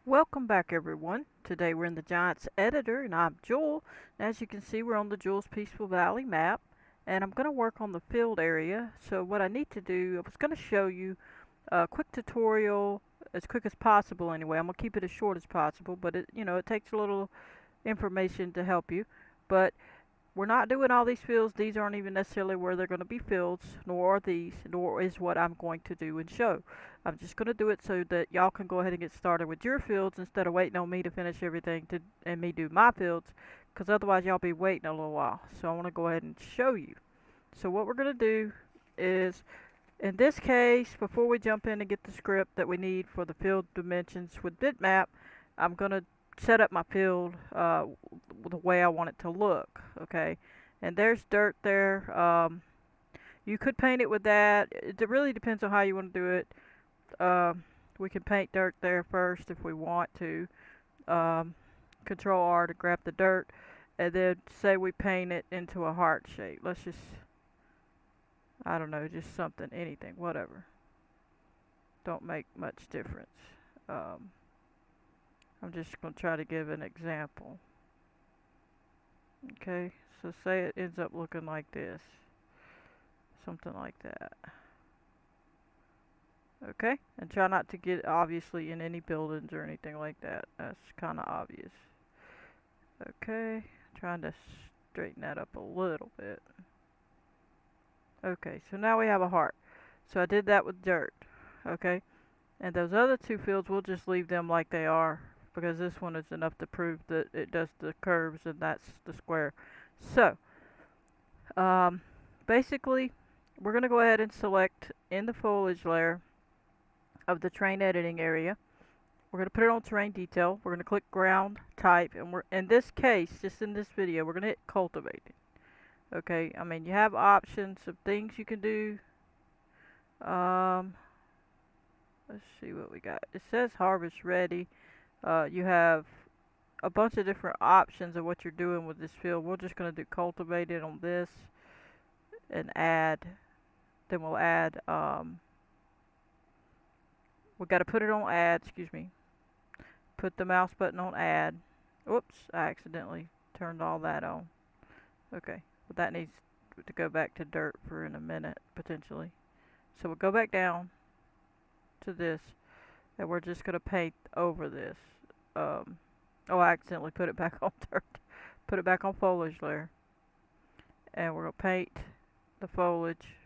Welcome back everyone. Today we're in the Giants editor and I'm Joel. And as you can see we're on the Jules Peaceful Valley map and I'm going to work on the field area. So what I need to do, I was going to show you a quick tutorial as quick as possible anyway. I'm going to keep it as short as possible, but it takes a little information to help you. But we're not doing all these fields. These aren't even necessarily where they're going to be fields, nor are these, nor is what I'm going to do and show. I'm just going to do it so that y'all can go ahead and get started with your fields instead of waiting on me to finish everything and me do my fields, because otherwise y'all be waiting a little while. So I want to go ahead and show you. So what we're going to do is, in this case, before we jump in and get the script that we need for the field dimensions with bitmap, I'm going to set up my field the way I want it to look, okay? And there's dirt there. You could paint it with that. It really depends on how you want to do it. We can paint dirt there first if we want to. Um, Control R to grab the dirt, and then say we paint it into a heart shape. Let's just, I don't know, just something, anything, whatever. Don't make much difference. Um, I'm just going to try to give an example. Okay, so say it ends up looking like this. Something like that. Okay, and try not to get obviously in any buildings or anything like that. That's kind of obvious. Okay, trying to straighten that up a little bit. Okay, so now we have a heart. So I did that with dirt. Okay, and those other two fields, we'll just leave them like they are because this one is enough to prove that it does the curves and that's the square. So, um, basically, we're going to go ahead and select in the foliage layer of the terrain editing area. We're going to put it on terrain detail. We're going to click ground type, and we're in this case, just in this video, we're going to hit cultivated. Okay, I mean you have options of things you can do. Um, let's see what we got. It says harvest ready. You have a bunch of different options of what you're doing with this field. We're just going to do cultivated on this and add. Then we'll add. We got to put it on add. Excuse me. Put the mouse button on add. Oops, I accidentally turned all that on. Okay, but that needs to go back to dirt for in a minute, potentially. So we'll go back down to this, and we're just going to paint over this. Oh, I accidentally put it back on dirt. Put it back on foliage layer. And we're going to paint the foliage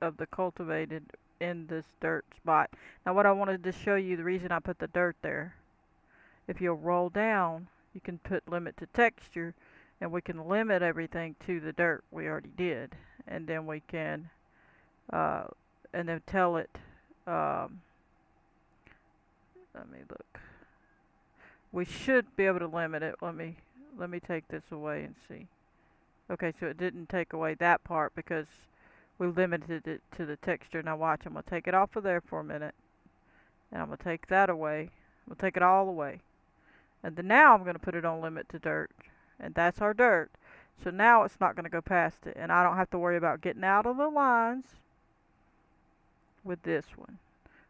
of the cultivated in this dirt spot. Now what I wanted to show you, the reason I put the dirt there, if you'll roll down, you can put limit to texture, and we can limit everything to the dirt we already did. And then we can, uh, and then tell it, um, let me look. We should be able to limit it. Let me take this away and see. Okay, so it didn't take away that part because we limited it to the texture. Now watch, I'm going to take it off of there for a minute. And I'm going to take that away. We'll take it all away. And then now I'm going to put it on limit to dirt. And that's our dirt. So now it's not going to go past it. And I don't have to worry about getting out of the lines with this one.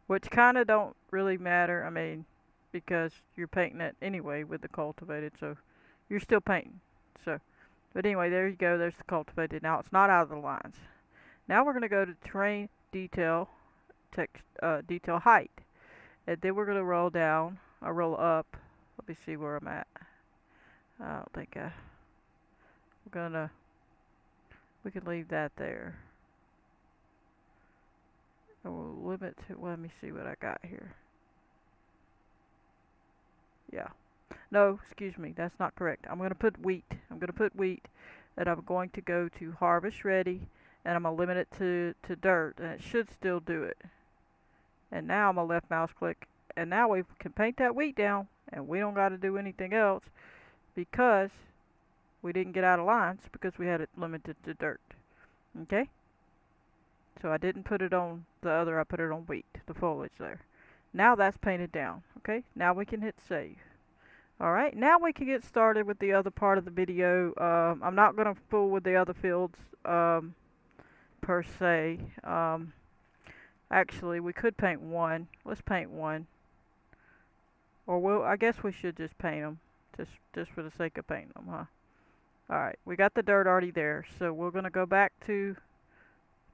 Which kind of don't really matter. I mean, because you're painting it anyway with the cultivated. So you're still painting. So, but anyway, there you go. There's the cultivated. Now it's not out of the lines. Now we're going to go to terrain detail, text, detail height. And then we're going to roll down, or roll up. Let me see where I'm at. I don't think we're going to, we can leave that there. And we'll limit to, well, let me see what I got here. Yeah. No, excuse me, that's not correct. I'm going to put wheat. I'm going to put wheat, and I'm going to go to harvest ready, and I'm going to limit it to dirt, and it should still do it. And now I'm going to left mouse click, and now we can paint that wheat down, and we don't got to do anything else because we didn't get out of lines because we had it limited to dirt. Okay? So I didn't put it on the other, I put it on wheat, the foliage there. Now that's painted down. Okay? Now we can hit save. Alright, now we can get started with the other part of the video. I'm not going to fool with the other fields per se. Actually, we could paint one. Let's paint one. Or I guess we should just paint them, just for the sake of painting them, huh? All right, we got the dirt already there, so we're gonna go back to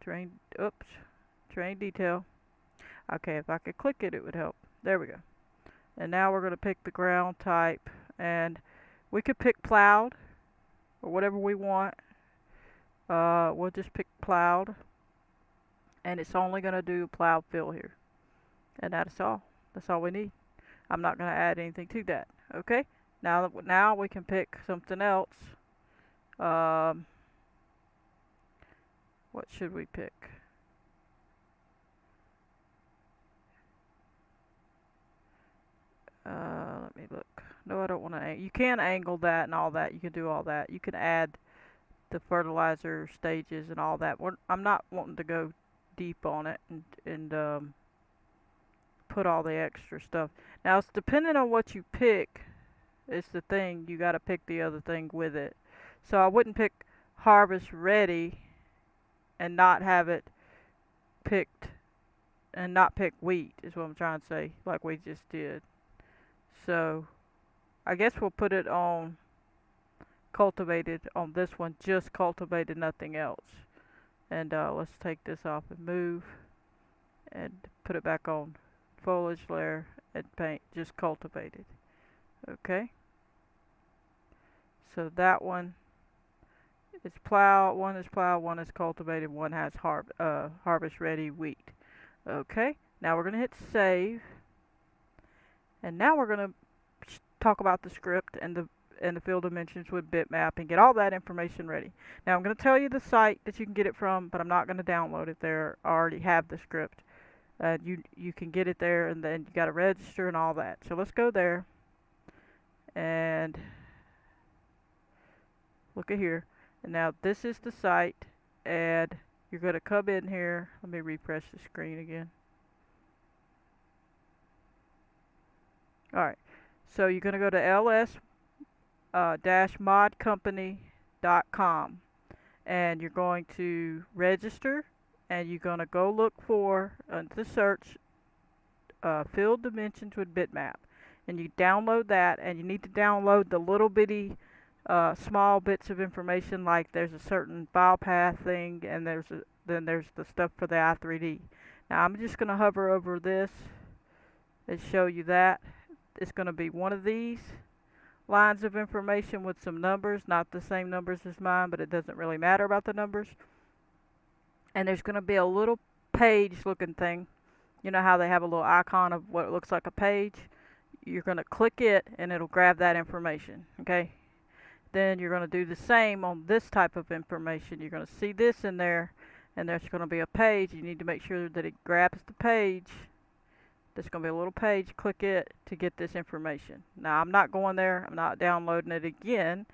terrain. Oops, terrain detail. Okay, if I could click it, it would help. There we go. And now we're gonna pick the ground type, and we could pick plowed or whatever we want. We'll just pick plowed, and it's only gonna do plowed fill here, and that's all. That's all we need. I'm not gonna add anything to that. Okay. Now we can pick something else. Um, what should we pick? Let me look. No, I don't want to. You can angle that and all that. You can do all that. You can add the fertilizer stages and all that. I'm not wanting to go deep on it and put all the extra stuff. Now, it's depending on what you pick. It's the thing. You got to pick the other thing with it. So I wouldn't pick harvest ready and not have it picked and not pick wheat is what I'm trying to say, like we just did. So I guess we'll put it on cultivated on this one, just cultivated, nothing else. And let's take this off and move and put it back on foliage layer and paint just cultivated. Okay, so that one is plow, one is plow, one is cultivated, one has harvest ready wheat. Okay, now we're gonna hit save, and now we're gonna talk about the script and the field dimensions with bitmap and get all that information ready. Now I'm going to tell you the site that you can get it from, but I'm not going to download it there. I already have the script. You can get it there, and then you got to register and all that. So let's go there and look at here. And now this is the site, and you're going to come in here. Let me refresh the screen again. All right. So you're going to go to ls-modcompany.com, and you're going to register, and you're going to go look for the search field dimensions with bitmap, and you download that, and you need to download the little bitty small bits of information, like there's a certain file path thing, and then there's the stuff for the i3D. Now I'm just going to hover over this and show you that. It's going to be one of these lines of information with some numbers, not the same numbers as mine, but it doesn't really matter about the numbers. And there's going to be a little page looking thing. You know how they have a little icon of what looks like a page? You're going to click it and it'll grab that information, okay? Then you're going to do the same on this type of information. You're going to see this in there, and there's going to be a page. You need to make sure that it grabs the page. There's going to be a little page. Click it to get this information. Now, I'm not going there. I'm not downloading it again.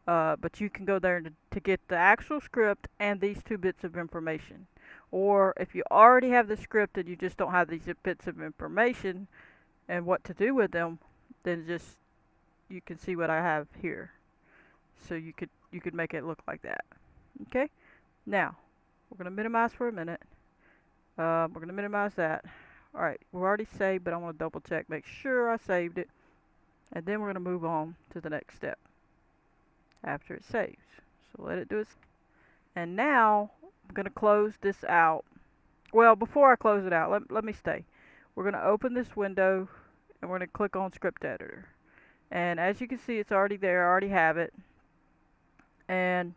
But you can go there to get the actual script and these two bits of information. Or if you already have the script and you just don't have these bits of information and what to do with them, then just you can see what I have here. So you could make it look like that. Okay. Now we're gonna minimize for a minute. We're gonna minimize that. All right, we're already saved, but I want to double check, make sure I saved it, and then we're gonna move on to the next step after it saves. So let it do its. And now I'm gonna close this out. Well, before I close it out, let me stay. We're gonna open this window and we're gonna click on script editor. And as you can see, it's already there. I already have it. And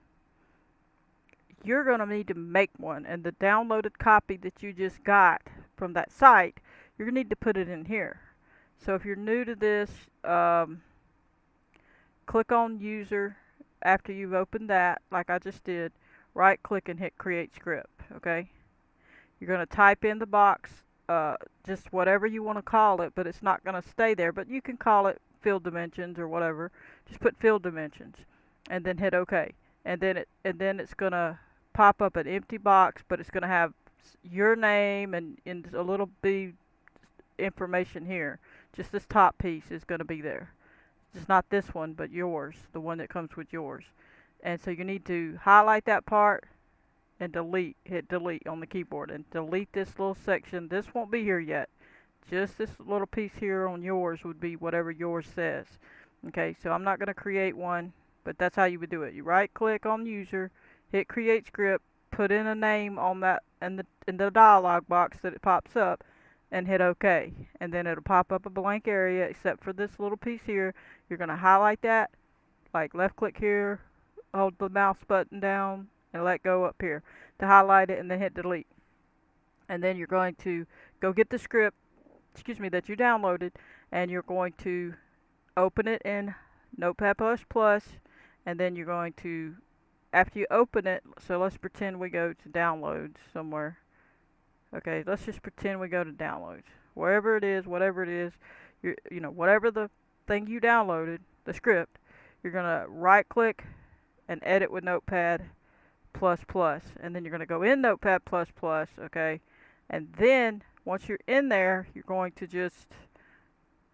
you're going to need to make one, and the downloaded copy that you just got from that site, you're going to need to put it in here. So if you're new to this, click on user after you've opened that, like I just did, right click and hit create script. Okay, you're going to type in the box just whatever you want to call it, but it's not going to stay there, but you can call it field dimensions or whatever. Just put field dimensions and then hit OK, and then it's going to pop up an empty box, but it's going to have your name and a little bit information here. Just this top piece is going to be there. Just not this one, but yours, the one that comes with yours. And so you need to highlight that part and delete, hit delete on the keyboard and delete this little section. This won't be here yet. just this little piece here on yours would be whatever yours says. Okay, so I'm not going to create one, but that's how you would do it. You right click on user, hit create script, put in a name on that in the dialog box that it pops up, and hit OK. And then it'll pop up a blank area except for this little piece here. You're going to highlight that, like left click here, hold the mouse button down, and let go up here to highlight it, and then hit delete. And then you're going to go get the script, that you downloaded, and you're going to open it in Notepad++, and then you're going to, after you open it, so let's pretend we go to downloads somewhere. Okay, let's just pretend we go to downloads. Wherever it is, whatever it is, whatever the thing you downloaded, the script, you're going to right click and edit with Notepad++, and then you're going to go in Notepad++, okay, and then once you're in there, you're going to just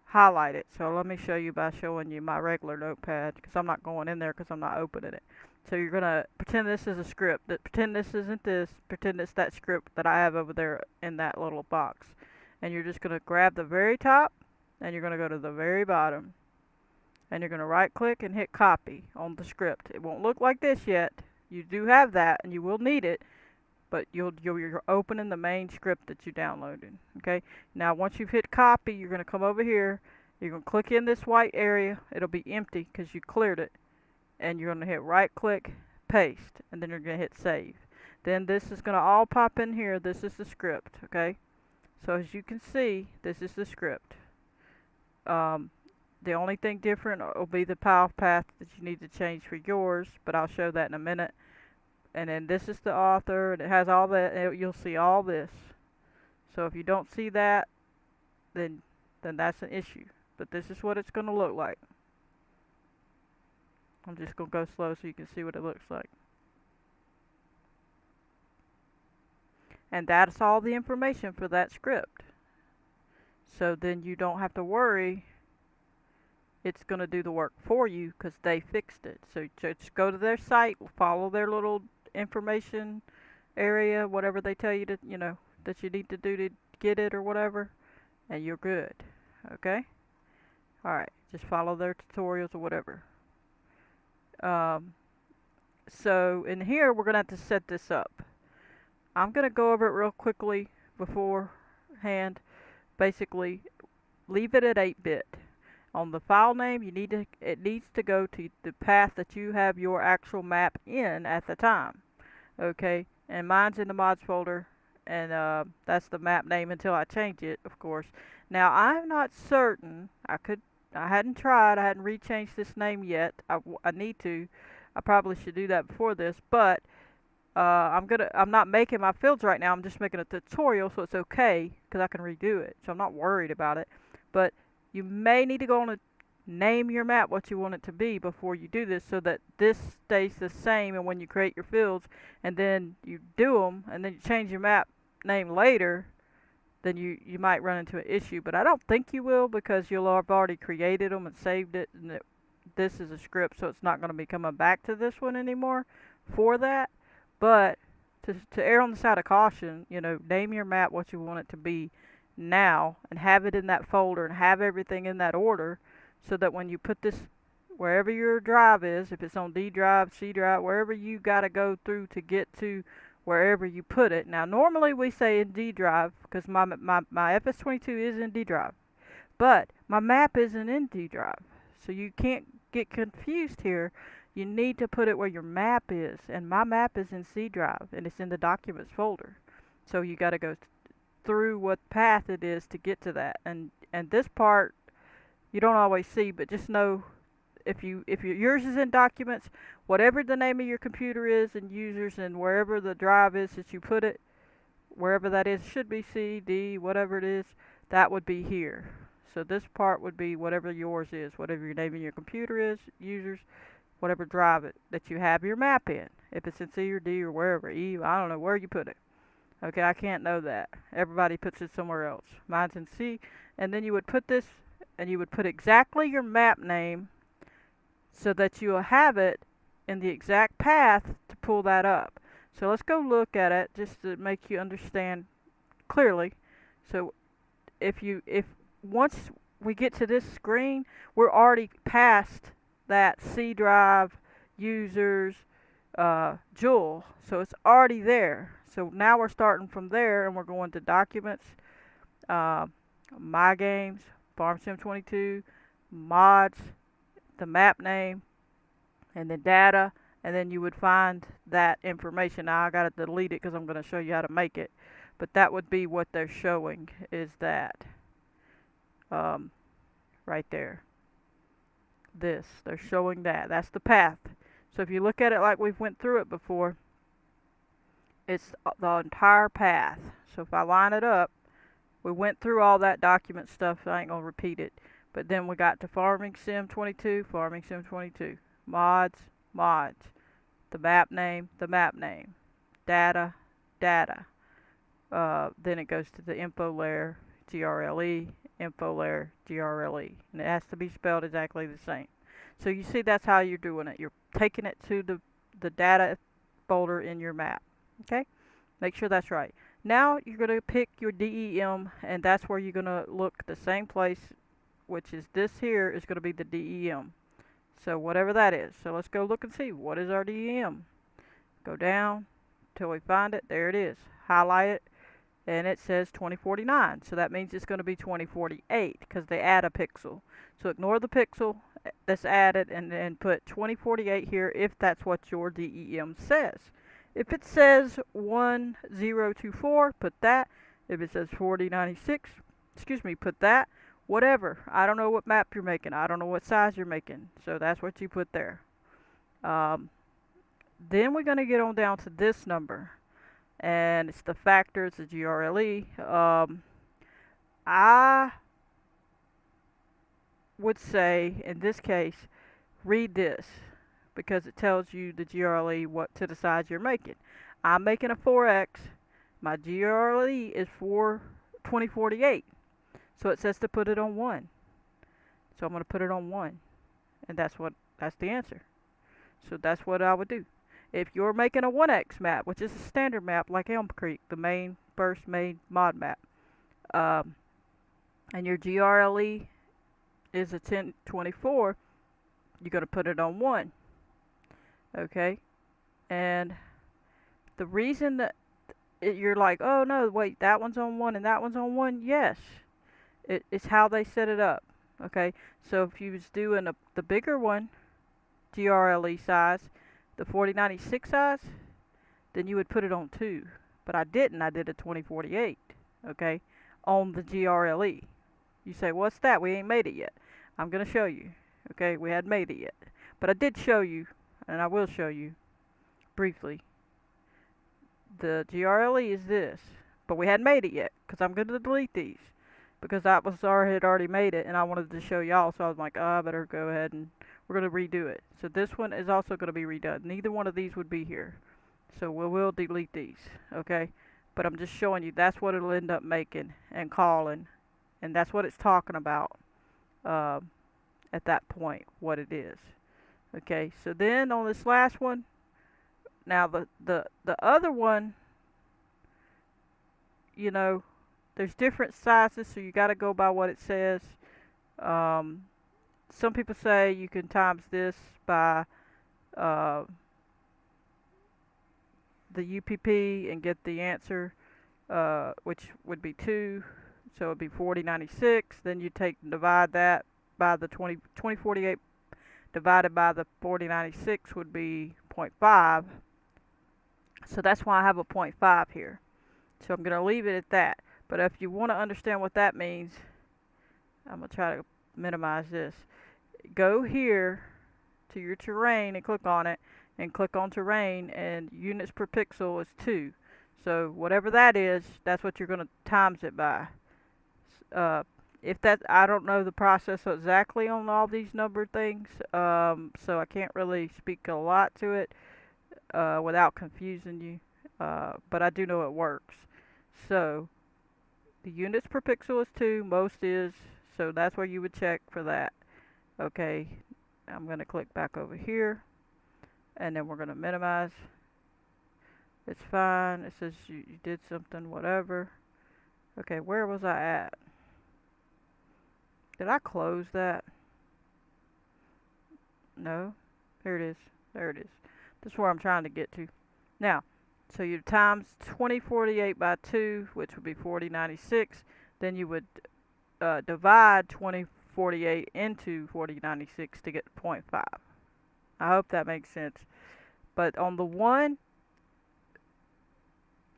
highlight it. So let me show you by showing you my regular Notepad, because I'm not going in there because I'm not opening it. So you're going to pretend this is a script, pretend this isn't this, pretend it's that script that I have over there in that little box. And you're just going to grab the very top, and you're going to go to the very bottom, and you're going to right click and hit copy on the script. It won't look like this yet. You do have that, and you will need it, but you're opening the main script that you downloaded. Okay, now once you've hit copy, you're going to come over here, you're going to click in this white area. It'll be empty because you cleared it, and you're going to hit right click, paste, and then you're going to hit save. Then this is going to all pop in here. This is the script. Okay, so as you can see, this is the script. The only thing different will be the file path that you need to change for yours, but I'll show that in a minute. And then this is the author, and it has all that. You'll see all this. So if you don't see that, then that's an issue. But this is what it's going to look like. I'm just going to go slow so you can see what it looks like. And that's all the information for that script. So then you don't have to worry. It's going to do the work for you because they fixed it. So just go to their site, follow their little information area, whatever they tell you to, that you need to do to get it or whatever, and you're good. Okay? Alright, just follow their tutorials or whatever. So in here, we're going to have to set this up. I'm going to go over it real quickly beforehand. Basically, leave it at 8-bit. On the file name, it needs to go to the path that you have your actual map in at the time. Okay, and mine's in the mods folder, and that's the map name until I change it, of course. Now I'm not certain. I hadn't tried. I hadn't rechanged this name yet. I need to. I probably should do that before this, but I'm not making my fields right now. I'm just making a tutorial, so it's okay because I can redo it. So I'm not worried about it, but you may need to go on and name your map what you want it to be before you do this, so that this stays the same. And when you create your fields and then you do them and then you change your map name later, then you might run into an issue. But I don't think you will, because you'll have already created them and saved it, and this is a script, so it's not going to be coming back to this one anymore for that. But to err on the side of caution, name your map what you want it to be now, and have it in that folder, and have everything in that order, so that when you put this wherever your drive is, if it's on D drive, C drive, wherever you got to go through to get to wherever you put it. Now normally we say in D drive because my FS22 is in D drive, but my map isn't in D drive, so you can't get confused here. You need to put it where your map is, and my map is in C drive, and it's in the documents folder. So you got to go through what path it is to get to that, and this part you don't always see, but just know if yours is in documents, whatever the name of your computer is and users, and wherever the drive is that you put it, wherever that is, should be C, D, whatever it is, that would be here. So this part would be whatever yours is, whatever your name of your computer is, users, whatever drive that you have your map in. If it's in C or D or wherever, E, I don't know where you put it. Okay, I can't know that. Everybody puts it somewhere else. Mine's in C, and then you would put this, and you would put exactly your map name so that you'll have it in the exact path to pull that up. So let's go look at it just to make you understand clearly. So if once we get to this screen, we're already past that C drive users Joule, so it's already there. So now we're starting from there, and we're going to documents, uh, my games, Farm Sim 22, mods, the map name, and then data, and then you would find that information. Now I gotta delete it because I'm gonna show you how to make it, but that would be what they're showing, is that um, right there. This, they're showing that. That's the path. So if you look at it like we've went through it before, it's the entire path. So if I line it up, we went through all that document stuff, so I ain't gonna repeat it. But then we got to Farming Sim 22, Farming Sim 22, mods, mods, the map name, data, data. Then it goes to the info layer, GRLE, info layer, GRLE. And it has to be spelled exactly the same. So you see that's how you're doing it. You're taking it to the data folder in your map. Okay? Make sure that's right. Now you're going to pick your DEM, and that's where you're going to look the same place, which is this here is going to be the DEM. So whatever that is. So let's go look and see. What is our DEM? Go down till we find it. There it is. Highlight it, and it says 2049. So that means it's going to be 2048 because they add a pixel. So ignore the pixel that's added and then put 2048 here if that's what your DEM says. If it says 1024, put that. If it says 4096, excuse me, put that. Whatever. I don't know what map you're making. I don't know what size you're making. So that's what you put there. Then we're going to get on down to this number. And it's the factors, the GRLE. I would say, in this case, read this, because it tells you the GRLE, what to the size you're making. I'm making a 4X. My GRLE is 2048. So it says to put it on 1. So I'm going to put it on 1. And that's the answer. So that's what I would do. If you're making a 1X map, which is a standard map like Elm Creek, the first main mod map, and your GRLE is a 1024, you're going to put it on 1. Okay? And the reason that you're like, oh no, wait, that one's on 1 and that one's on 1, yes. It's how they set it up. Okay? So if you was doing the bigger one, GRLE size, the 4096 size, then you would put it on 2. But I didn't. I did a 2048, okay, on the GRLE. You say, what's that? We ain't made it yet. I'm going to show you. Okay, we hadn't made it yet. But I did show you, and I will show you briefly. The GRLE is this. But we hadn't made it yet, because I'm going to delete these. Because I had already made it, and I wanted to show y'all, so I was like, oh, I better go ahead and we're going to redo it. So this one is also going to be redone. Neither one of these would be here. So we will delete these, okay? But I'm just showing you that's what it'll end up making and calling. And that's what it's talking about at that point, what it is. Okay, so then on this last one, now the other one, you know, there's different sizes, so you got to go by what it says. Some people say you can times this by the UPP and get the answer, which would be 2. So it would be 4096. Then you divide that by the 2048 divided by the 4096 would be 0.5. So that's why I have a 0.5 here. So I'm going to leave it at that. But if you want to understand what that means, I'm going to try to minimize this. Go here to your terrain and click on it, and click on terrain, and units per pixel is 2. So whatever that is, that's what you're going to times it by. I don't know the process exactly on all these numbered things, so I can't really speak a lot to it without confusing you, but I do know it works. So the units per pixel is 2, most is, so that's where you would check for that. Okay, I'm going to click back over here, and then we're going to minimize. It's fine. It says you did something, whatever. Okay, where was I at? Did I close that? No. Here it is. There it is. This is where I'm trying to get to. Now, so you times 2048 by 2, which would be 4096. Then you would divide 2048 into 4096 to get 0.5. I hope that makes sense. But on the 1,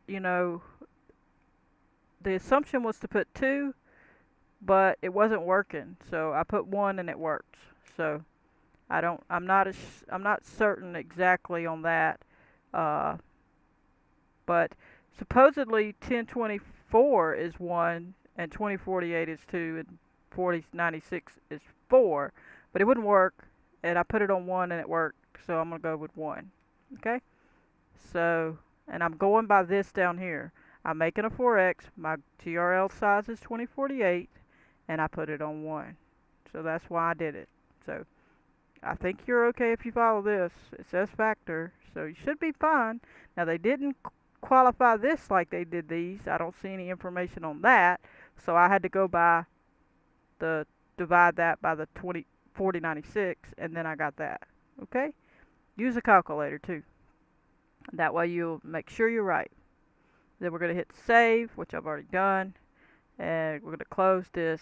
you know, the assumption was to put 2, but it wasn't working. So I put 1 and it works. So I'm not certain exactly on that. Uh, but supposedly 1024 is 1 and 2048 is 2 and 4096 is 4, but it wouldn't work, and I put it on 1 and it worked, so I'm going to go with 1. Okay? So, and I'm going by this down here. I'm making a 4x, my TRL size is 2048, and I put it on 1. So that's why I did it. So I think you're okay if you follow this. It says factor, so you should be fine. Now they didn't qualify this like they did these. I don't see any information on that, so I had to go by the divide that by the 4096, and then I got that. Okay? Use a calculator too. That way you'll make sure you're right. Then we're going to hit save, which I've already done, and we're going to close this.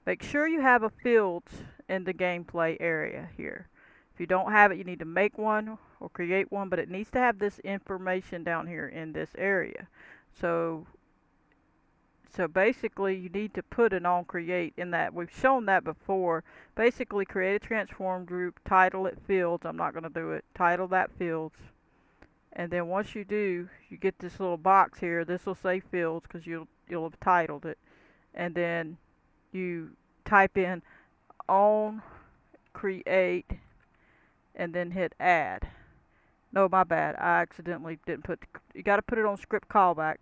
Make sure you have a fields in the gameplay area here. If you don't have it, you need to make one or create one, but it needs to have this information down here in this area. So basically you need to put an on create in that. We've shown that before. Basically create a transform group, title it fields. I'm not going to do it. Title that fields. And then once you do, you get this little box here. This will say fields because you'll have titled it. And then you type in on create and then hit add. No, my bad. I accidentally didn't put. You got to put it on script callback.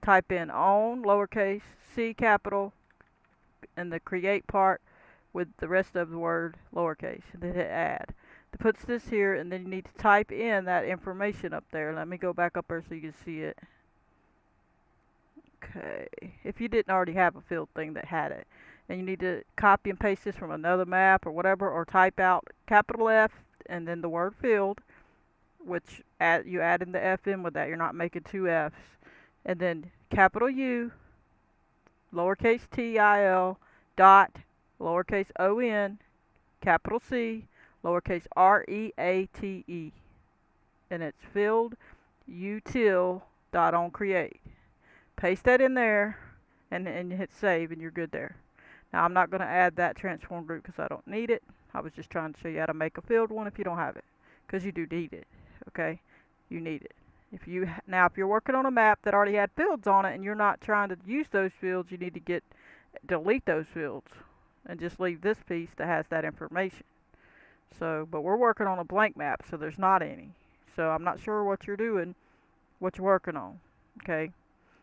Type in on lowercase c capital and the create part with the rest of the word lowercase, and then hit add. It puts this here, and then you need to type in that information up there. Let me go back up there so you can see it. Okay, if you didn't already have a field thing that had it, and you need to copy and paste this from another map or whatever, or type out capital F and then the word field, which you add in the F in with that. You're not making two F's. And then capital U, lowercase t-i-l, dot, lowercase o-n, capital C, lowercase r-e-a-t-e. And it's filled util dot on create. Paste that in there and hit save, and you're good there. Now I'm not going to add that transform group because I don't need it. I was just trying to show you how to make a field one if you don't have it, because you do need it. Okay, you need it. If you're working on a map that already had fields on it and you're not trying to use those fields, you need to delete those fields and just leave this piece that has that information. So, but we're working on a blank map, so there's not any. So I'm not sure what you're doing, what you're working on. Okay,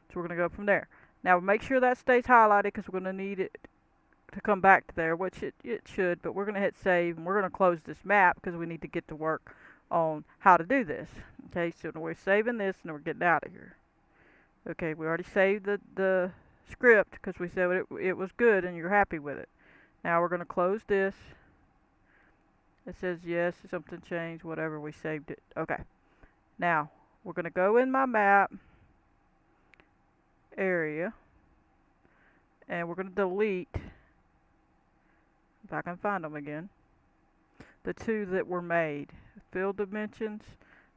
so we're going to go from there. Now make sure that stays highlighted because we're going to need it to come back to there, which it should, but we're going to hit save and we're going to close this map because we need to get to work on how to do this. Okay, so we're saving this and we're getting out of here. Okay, we already saved the script because we said it was good and you're happy with it. Now we're going to close this. It says yes, something changed, whatever, we saved it. Okay, now we're going to go in my map area and we're going to delete, if I can find them again, the two that were made. Field dimensions,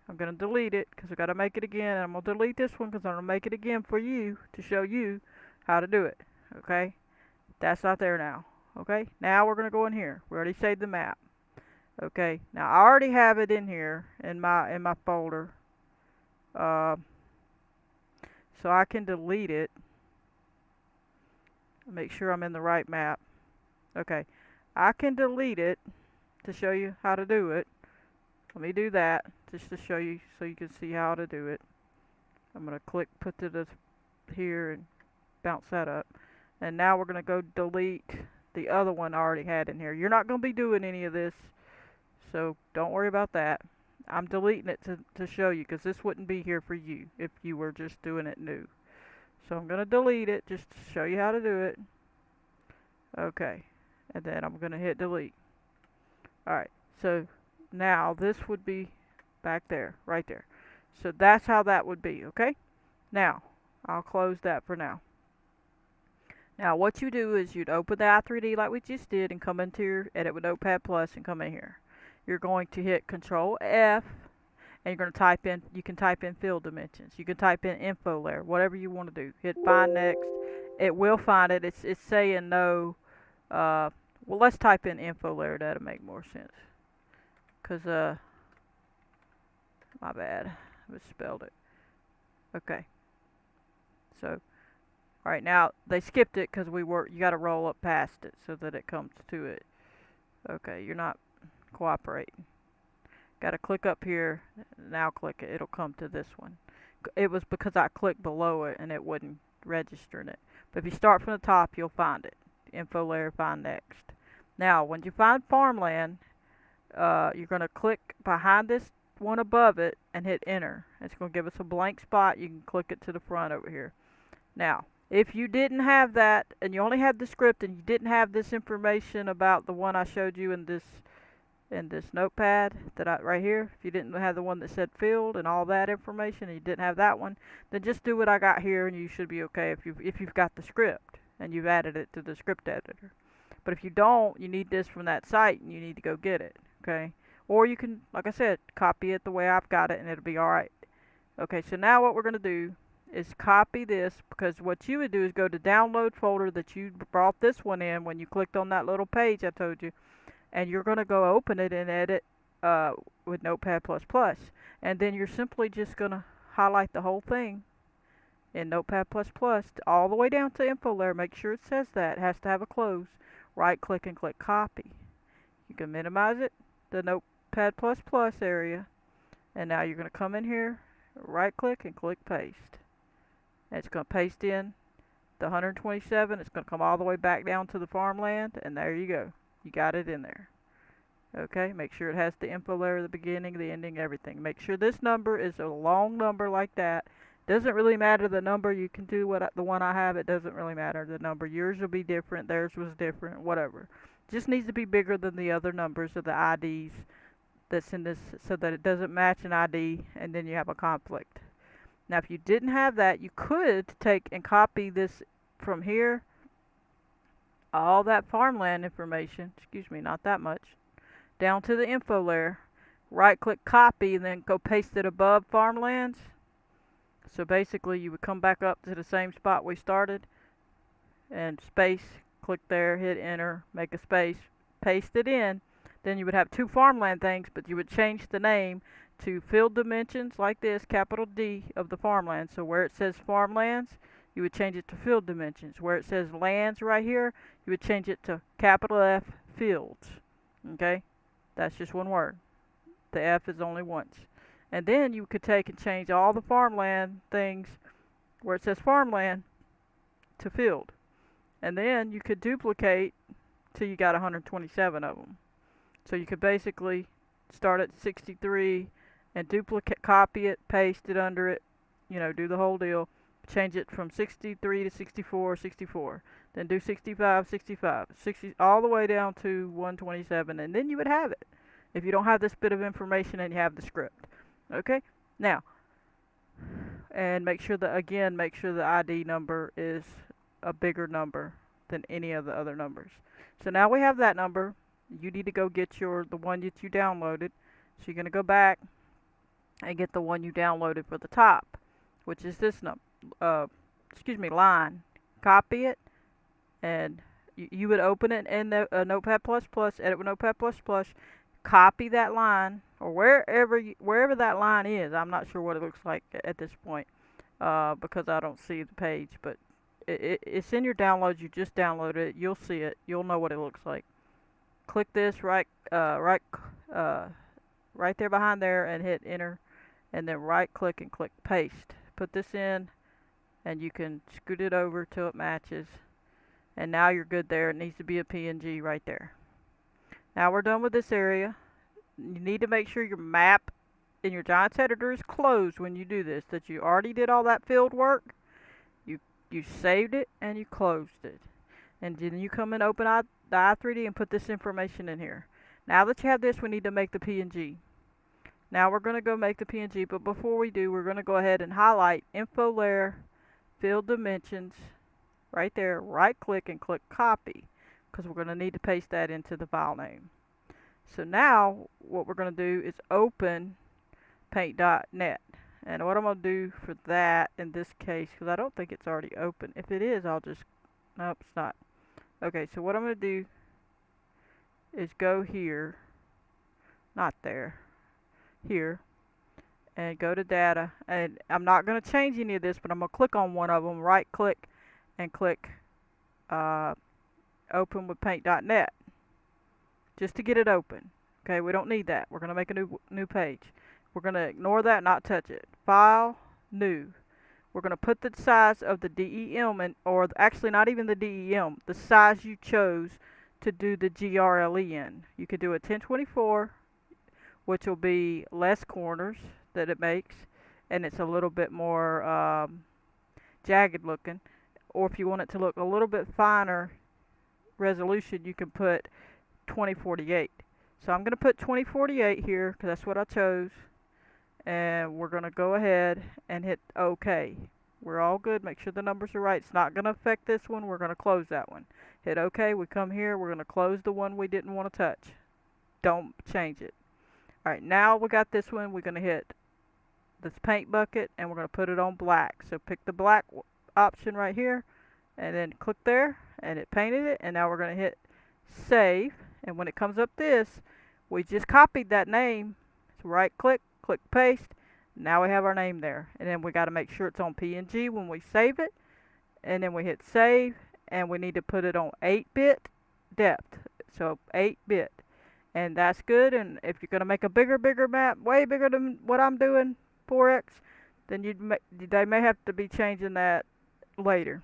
I'm going to delete it because I've got to make it again. And I'm going to delete this one because I'm going to make it again for you to show you how to do it. Okay, that's not there now. Okay, now we're going to go in here. We already saved the map. Okay, now I already have it in here in my folder, so I can delete it. Make sure I'm in the right map. Okay, I can delete it to show you how to do it. Let me do that just to show you so you can see how to do it. I'm going to put it here and bounce that up. And now we're going to go delete the other one I already had in here. You're not going to be doing any of this, so don't worry about that. I'm deleting it to show you because this wouldn't be here for you if you were just doing it new. So I'm going to delete it just to show you how to do it. Okay, and then I'm going to hit delete. Alright, so now this would be back there, right there. So that's how that would be, okay? Now, I'll close that for now. Now what you do is you'd open the i3D like we just did and come into your Edit with Notepad Plus and come in here. You're going to hit Control F and you're going to type in, you can type in field dimensions. You can type in info layer, whatever you want to do. Hit find next. It will find it. It's saying no. Well, let's type in info layer. That'll make more sense. Because, my bad. I misspelled it. Okay. So, alright, now they skipped it because you got to roll up past it so that it comes to it. Okay, you're not cooperating. Got to click up here. Now click it. It'll come to this one. It was because I clicked below it and it wasn't registering it. But if you start from the top, you'll find it. Info layer, find next. Now, when you find farmland, you're going to click behind this one above it and hit enter. It's going to give us a blank spot. You can click it to the front over here. Now, if you didn't have that and you only had the script and you didn't have this information about the one I showed you in this notepad right here, if you didn't have the one that said field and all that information and you didn't have that one, then just do what I got here and you should be okay if you've got the script and you've added it to the script editor. But if you don't, you need this from that site and you need to go get it, okay? Or you can, like I said, copy it the way I've got it and it'll be alright. Okay, so now what we're going to do is copy this, because what you would do is go to download folder that you brought this one in when you clicked on that little page I told you, and you're going to go open it and edit with Notepad++, and then you're simply just going to highlight the whole thing in Notepad++ all the way down to info layer. Make sure it says that. It has to have a close. Right click and click copy. You can minimize it, the Notepad++ area, and now you're going to come in here, right click and click paste. And it's going to paste in the 127. It's going to come all the way back down to the farmland, and there you go. You got it in there. Okay, make sure it has the info layer, the beginning, the ending, everything. Make sure this number is a long number like that. Doesn't really matter the number. You can do the one I have. It doesn't really matter the number. Yours will be different. Theirs was different. Whatever. Just needs to be bigger than the other numbers of the IDs that's in this, so that it doesn't match an ID and then you have a conflict. Now, if you didn't have that, you could take and copy this from here, all that farmland information, excuse me, not that much, down to the info layer, right click copy, and then go paste it above farmlands. So basically you would come back up to the same spot we started and space, click there, hit enter, make a space, paste it in. Then you would have two farmland things, but you would change the name to field dimensions like this, capital D of the farmland. So where it says farmlands, you would change it to field dimensions. Where it says lands right here, you would change it to capital F fields. Okay? That's just one word. The F is only once. And then you could take and change all the farmland things where it says farmland to field. And then you could duplicate till you got 127 of them. So you could basically start at 63 and duplicate, copy it, paste it under it, you know, do the whole deal. Change it from 63 to 64, 64. Then do 65, 65, 60, all the way down to 127, and then you would have it. If you don't have this bit of information and you have the script. Okay? Now, and make sure that, again, make sure the ID number is a bigger number than any of the other numbers. So now we have that number. You need to go get the one that you downloaded. So you're going to go back and get the one you downloaded for the top, which is this line. Copy it, and you would open it in the Notepad++, edit with Notepad++, copy that line, or wherever that line is. I'm not sure what it looks like at this point, because I don't see the page, but it's in your downloads. You just downloaded it. You'll see it. You'll know what it looks like. Click this right there behind there and hit enter, and then right click and click paste. Put this in, and you can scoot it over till it matches, and now you're good there. It needs to be a PNG right there. Now we're done with this area. You need to make sure your map in your Giants editor is closed when you do this, that you already did all that field work, you saved it and you closed it, and then you come and open the i3D and put this information in here. Now that you have this, we need to make the PNG. Now we're going to go make the PNG, but before we do, we're going to go ahead and highlight Info Layer, Field Dimensions, right there, right click and click Copy, because we're going to need to paste that into the file name. So now what we're going to do is open paint.net. And what I'm going to do for that in this case, because I don't think it's already open. If it is, I'll just, nope, it's not. Okay, so what I'm going to do is go here, not there, here, and go to data. And I'm not going to change any of this, but I'm going to click on one of them, right click, and click open with paint.net, just to get it open. Okay, we don't need that. We're going to make a new page. We're going to ignore that, not touch it. File, new. We're going to put the size of the DEM, or actually not even the DEM, the size you chose to do the GRLE in. You could do a 1024, which will be less corners that it makes, and it's a little bit more jagged looking. Or if you want it to look a little bit finer resolution, you can put 2048. So I'm going to put 2048 here because that's what I chose. And we're going to go ahead and hit OK. We're all good. Make sure the numbers are right. It's not going to affect this one. We're going to close that one. Hit OK. We come here. We're going to close the one we didn't want to touch. Don't change it. Alright, now we got this one. We're going to hit this paint bucket and we're going to put it on black. So pick the black option right here and then click there and it painted it. And now we're going to hit save. And when it comes up this, we just copied that name. So right click, click paste. Now we have our name there. And then we got to make sure it's on PNG when we save it. And then we hit save. And we need to put it on 8-bit depth. So 8-bit. And that's good. And if you're going to make a bigger map, way bigger than what I'm doing, 4x, then they may have to be changing that later.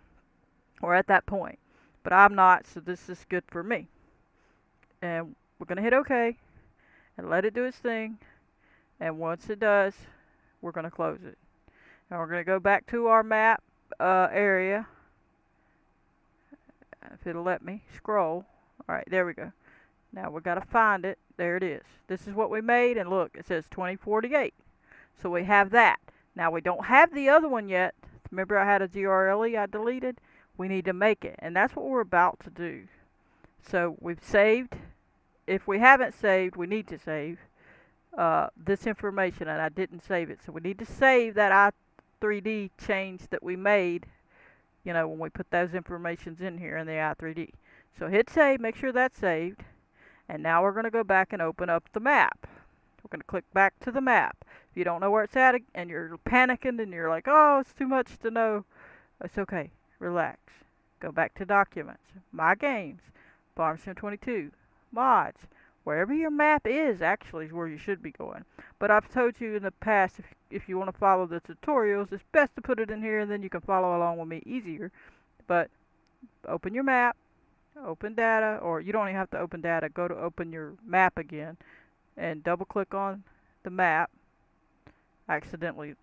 Or at that point. But I'm not, so this is good for me. And we're going to hit OK. And let it do its thing. And once it does, we're going to close it. And we're going to go back to our map area. If it'll let me scroll. Alright, there we go. Now we got to find it. There it is. This is what we made. And look, it says 2048. So we have that. Now we don't have the other one yet. Remember I had a GRLE I deleted? We need to make it. And that's what we're about to do. So we've saved. If we haven't saved, we need to save this information, and I didn't save it. So we need to save that i3D change that we made, you know, when we put those informations in here in the i3D. So hit save, make sure that's saved, and now we're going to go back and open up the map. We're going to click back to the map. If you don't know where it's at and you're panicking and you're like, oh, it's too much to know, it's okay. Relax. Go back to Documents, My Games, Farm Sim 22, Mods. Wherever your map is actually is where you should be going. But I've told you in the past, if you want to follow the tutorials, it's best to put it in here and then you can follow along with me easier. But open your map, open data, or you don't even have to open data. Go to open your map again and double click on the map. I accidentally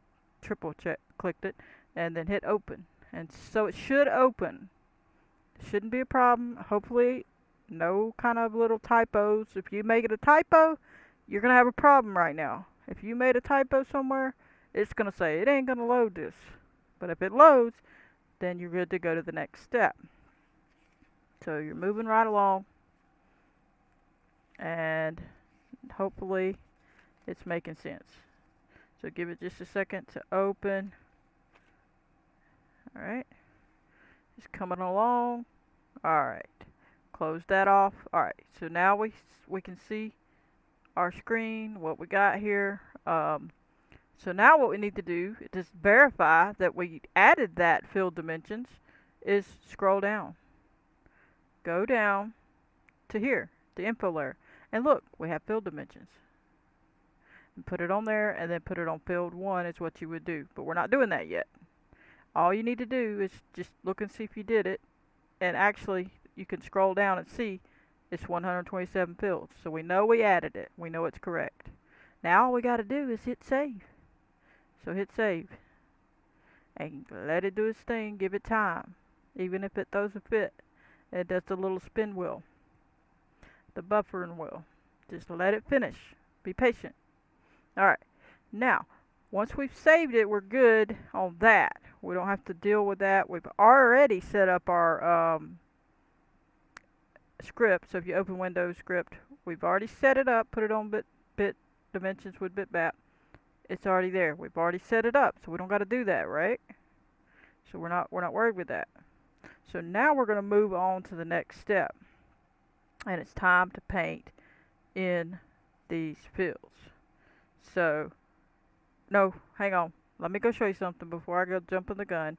clicked it and then hit open. And so it should open. Shouldn't be a problem. Hopefully no kind of little typos. If you make it a typo, you're going to have a problem right now. If you made a typo somewhere, it's going to say it ain't going to load this. But if it loads, then you're good to go to the next step. So you're moving right along. And hopefully it's making sense. So give it just a second to open. Alright. It's coming along. Alright. Close that off. Alright, so now we can see our screen, what we got here. So now what we need to do to verify that we added that field dimensions is scroll down. Go down to here, the info layer. And look, we have field dimensions. And put it on there and then put it on field 1 is what you would do. But we're not doing that yet. All you need to do is just look and see if you did it. And actually, you can scroll down and see it's 127 fields. So we know we added it. We know it's correct. Now all we got to do is hit save. So hit save. And let it do its thing. Give it time. Even if it throws a fit. It does the little spin wheel. The buffering will. Just let it finish. Be patient. Alright, now, once we've saved it, we're good on that. We don't have to deal with that. We've already set up our script. So if you open Windows script, we've already set it up, put it on bit dimensions with bitmap. It's already there. We've already set it up, so we don't got to do that, right? So we're not worried with that. So now we're going to move on to the next step, and it's time to paint in these fields. So, no, hang on. Let me go show you something before I go jumping the gun.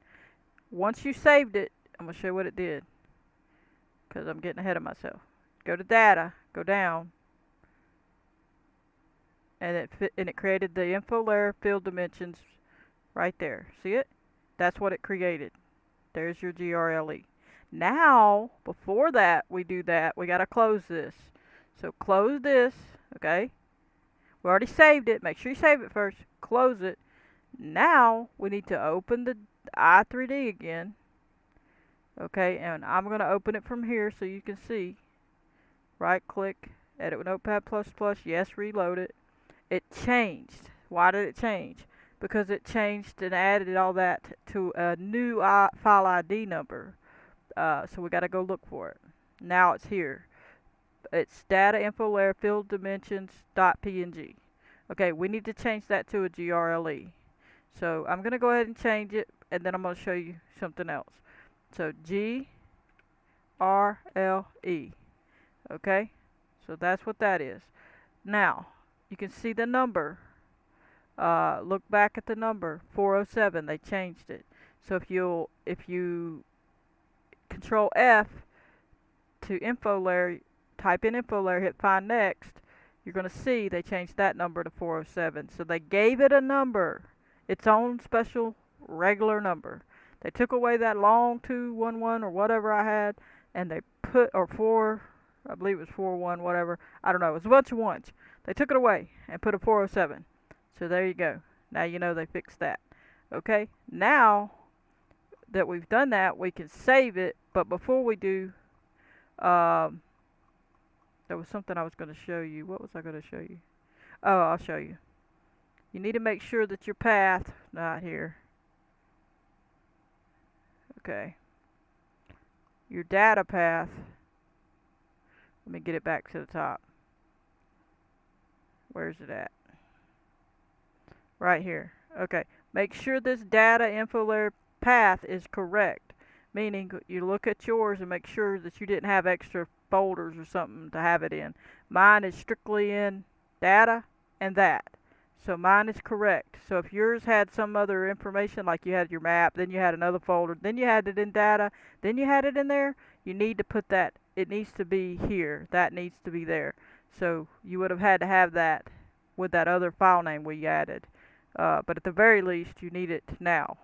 Once you saved it, I'm going to show you what it did, because I'm getting ahead of myself. Go to data, go down, and it created the info layer field dimensions right there. See it? That's what it created. There's your GRLE. Now, before that, we do that, we got to close this. So close this, okay? We already saved it. Make sure you save it first. Close it. Now, we need to open the i3D again. Okay, and I'm going to open it from here so you can see. Right click, edit with Notepad++, yes, reload it. It changed. Why did it change? Because it changed and added all that to a new file ID number. So we got to go look for it. Now it's here. It's data info layer field dimensions .png. Okay, we need to change that to a GRLE. So I'm going to go ahead and change it, and then I'm going to show you something else. So GRLE. Okay, so that's what that is. Now you can see the number. Look back at the number 407. They changed it. So if you Control F to info layer, type in info layer, hit find next, you're going to see they changed that number to 407. So they gave it a number, its own special regular number. They took away that long 211 or whatever I had, and they put, or 4, I believe it was 41, whatever, I don't know, it was a bunch of ones. They took it away and put a 407. So there you go. Now you know they fixed that. Okay, now that we've done that, we can save it. But before we do, there was something I was going to show you. What was I going to show you? Oh, I'll show you. You need to make sure that your path, not here. Okay. Your data path. Let me get it back to the top. Where's it at? Right here. Okay. Make sure this data info layer path is correct. Meaning you look at yours and make sure that you didn't have extra folders or something to have it in. Mine is strictly in data and that. So mine is correct. So if yours had some other information, like you had your map, then you had another folder, then you had it in data, then you had it in there, you need to put that, it needs to be here. That needs to be there. So you would have had to have that with that other file name we added. But at the very least, you need it now,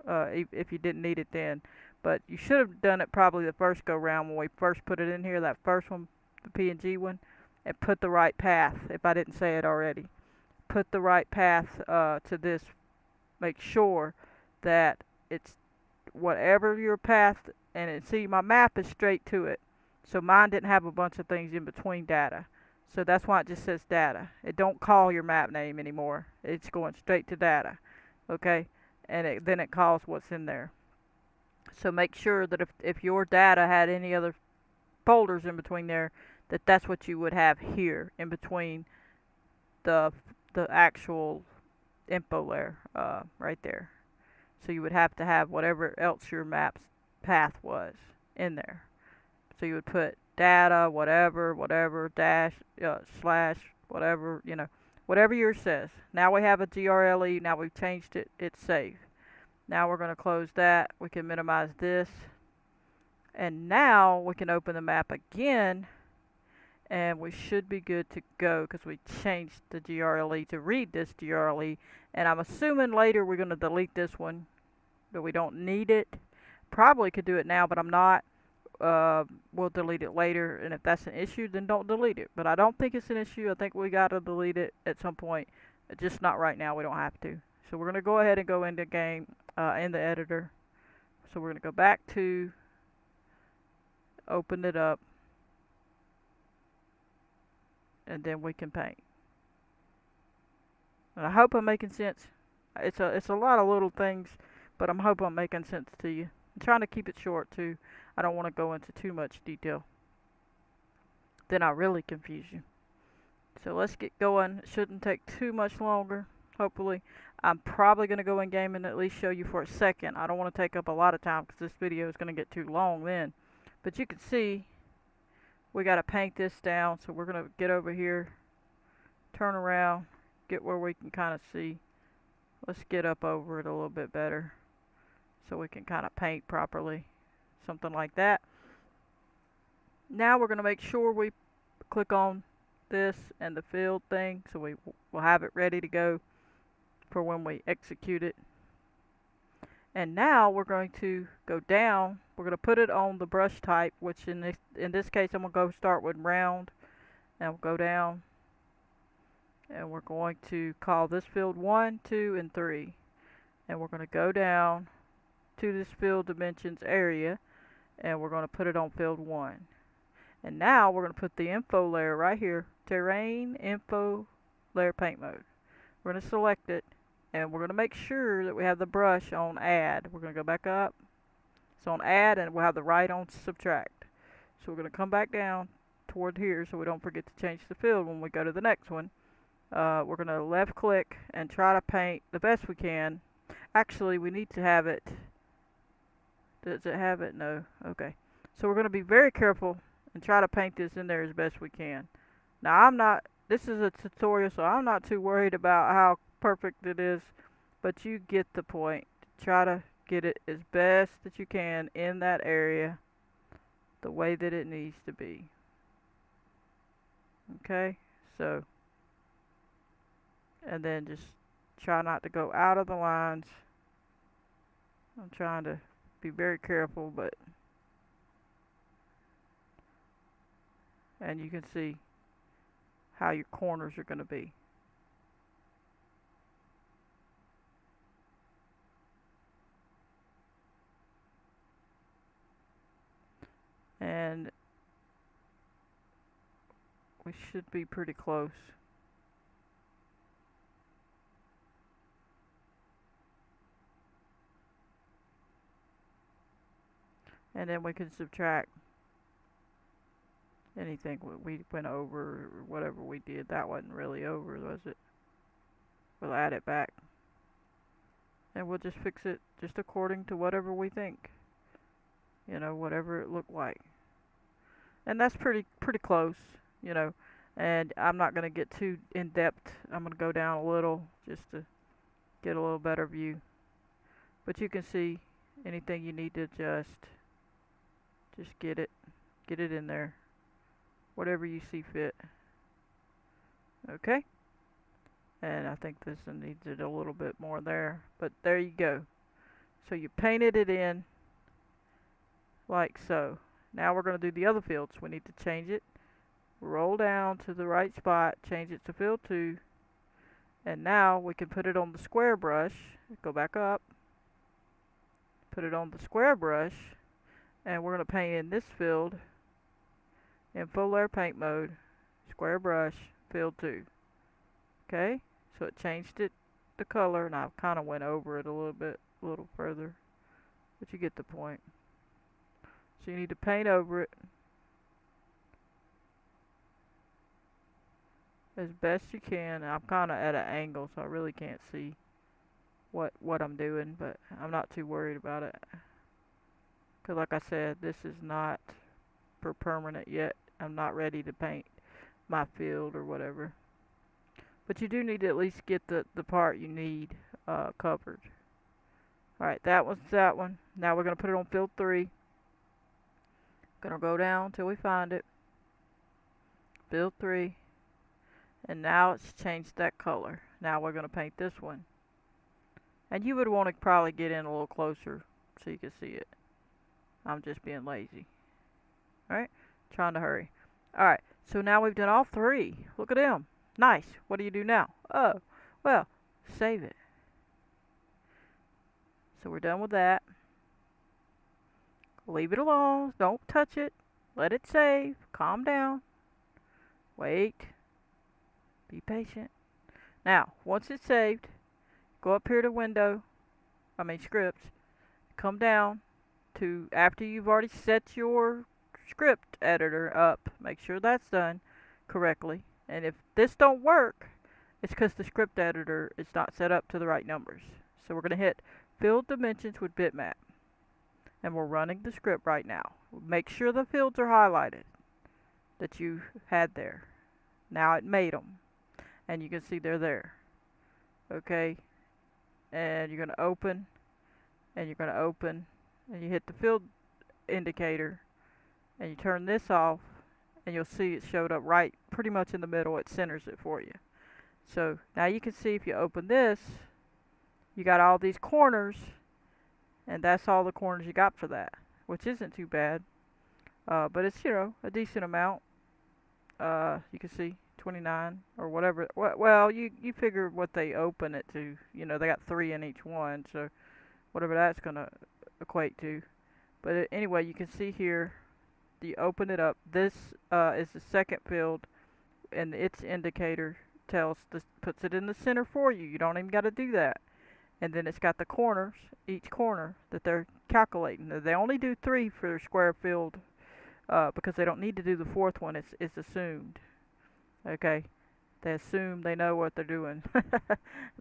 if you didn't need it then. But you should have done it probably the first go round when we first put it in here, that first one, the PNG one, and put the right path, if I didn't say it already. Put the right path to this. Make sure that it's whatever your path, and see, my map is straight to it. So mine didn't have a bunch of things in between data. So that's why it just says data. It don't call your map name anymore. It's going straight to data. Okay? And then it calls what's in there. So make sure that if your data had any other folders in between there, that's what you would have here in between the actual info layer right there. So you would have to have whatever else your map's path was in there. So you would put data, whatever, dash, slash, whatever, whatever yours says. Now we have a GRLE, now we've changed it, it's safe. Now we're going to close that, we can minimize this, and now we can open the map again, and we should be good to go because we changed the GRLE to read this GRLE, and I'm assuming later we're going to delete this one, but we don't need it. Probably could do it now, but I'm not. We'll delete it later, and if that's an issue, then don't delete it. But I don't think it's an issue. I think we got to delete it at some point, just not right now. We don't have to. So we're going to go ahead and go into game in the editor. So we're going to go back to open it up. and then we can paint. And I hope I'm making sense. It's a lot of little things, but I'm hoping I'm making sense to you. I'm trying to keep it short too. I don't want to go into too much detail. Then I really confuse you. So let's get going. It shouldn't take too much longer, hopefully. I'm probably going to go in game and at least show you for a second. I don't want to take up a lot of time because this video is going to get too long then. But you can see we got to paint this down. So we're going to get over here, turn around, get where we can kind of see. Let's get up over it a little bit better so we can kind of paint properly. Something like that. Now we're going to make sure we click on this and the field thing so we will have it ready to go for when we execute it. And now we're going to go down. We're going to put it on the brush type, which in this case I'm going to go start with round, and we'll go down, and we're going to call this field 1, 2, and 3, and we're going to go down to this field dimensions area, and we're going to put it on field 1. And now we're going to put the info layer right here, terrain info layer paint mode. We're going to select it, and we're going to make sure that we have the brush on add. We're going to go back up. It's on add, and we'll have the right on subtract. So we're going to come back down toward here so we don't forget to change the field when we go to the next one. We're going to left click and try to paint the best we can. Actually, we need to have it. Does it have it? No. Okay. So we're going to be very careful and try to paint this in there as best we can. Now this is a tutorial, so I'm not too worried about how perfect it is, but you get the point. Try to get it as best that you can in that area the way that it needs to be. Okay, so, and then just try not to go out of the lines. I'm trying to be very careful, but and you can see how your corners are going to be. And we should be pretty close. And then we can subtract anything we went over or whatever we did. That wasn't really over, was it? We'll add it back. And we'll just fix it just according to whatever we think. You know, whatever it looked like. And that's pretty close, you know. And I'm not going to get too in depth. I'm going to go down a little just to get a little better view. But you can see anything you need to adjust. Just get it in there. Whatever you see fit. Okay? And I think this needs it a little bit more there. But there you go. So you painted it in like so. Now we're going to do the other fields. We need to change it. Roll down to the right spot. Change it to field 2. And now we can put it on the square brush. Go back up. Put it on the square brush. And we're going to paint in this field. Info layer paint mode. Square brush. Field 2. Okay? So it changed it, the color, and I kind of went over it a little further. But you get the point. So you need to paint over it as best you can. I'm kind of at an angle, so I really can't see what I'm doing, but I'm not too worried about it. Because like I said, this is not for permanent yet. I'm not ready to paint my field or whatever. But you do need to at least get the part you need covered. Alright, that one's that one. Now we're going to put it on field 3. Going to go down till we find it. Field 3. And now it's changed that color. Now we're going to paint this one. And you would want to probably get in a little closer so you can see it. I'm just being lazy. Alright, trying to hurry. Alright, so now we've done all 3. Look at them. Nice. What do you do now? Oh, well, save it. So we're done with that. Leave it alone. Don't touch it. Let it save. Calm down. Wait. Be patient. Now, once it's saved, go up here to scripts, come down to after you've already set your script editor up. Make sure that's done correctly. And if this don't work, it's because the script editor is not set up to the right numbers. So we're going to hit field dimensions with bitmap. And we're running the script right now. Make sure the fields are highlighted that you had there. Now it made them. And you can see they're there. Okay. And you're going to open. And you're going to open. And you hit the field indicator. And you turn this off. And you'll see it showed up right pretty much in the middle. It centers it for you. So now you can see if you open this, you got all these corners, and that's all the corners you got for that, which isn't too bad. But it's, a decent amount. You can see 29 or whatever. Well, you figure what they open it to. They got 3 in each one, so whatever that's going to equate to. But anyway, you can see here, you open it up. This is the second field, and its indicator puts it in the center for you. You don't even got to do that. And then it's got the corners, each corner that they're calculating. They only do 3 for their square field because they don't need to do the fourth one. It's assumed. Okay, they assume they know what they're doing.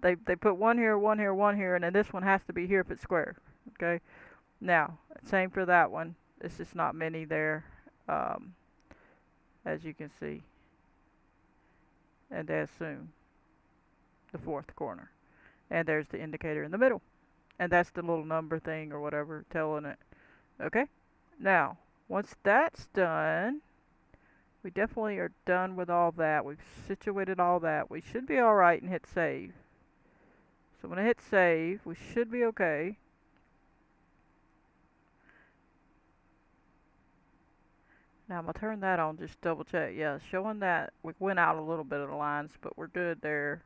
They put one here, one here, one here, and then this one has to be here if it's square. Okay, now same for that one. It's just not many there, as you can see. And they assume the fourth corner. And there's the indicator in the middle. And that's the little number thing or whatever telling it. Okay? Now, once that's done, we definitely are done with all that. We've situated all that. We should be alright and hit save. So when I hit save, we should be okay. Now I'm going to turn that on, just double check. Yeah, showing that we went out a little bit of the lines, but we're good there.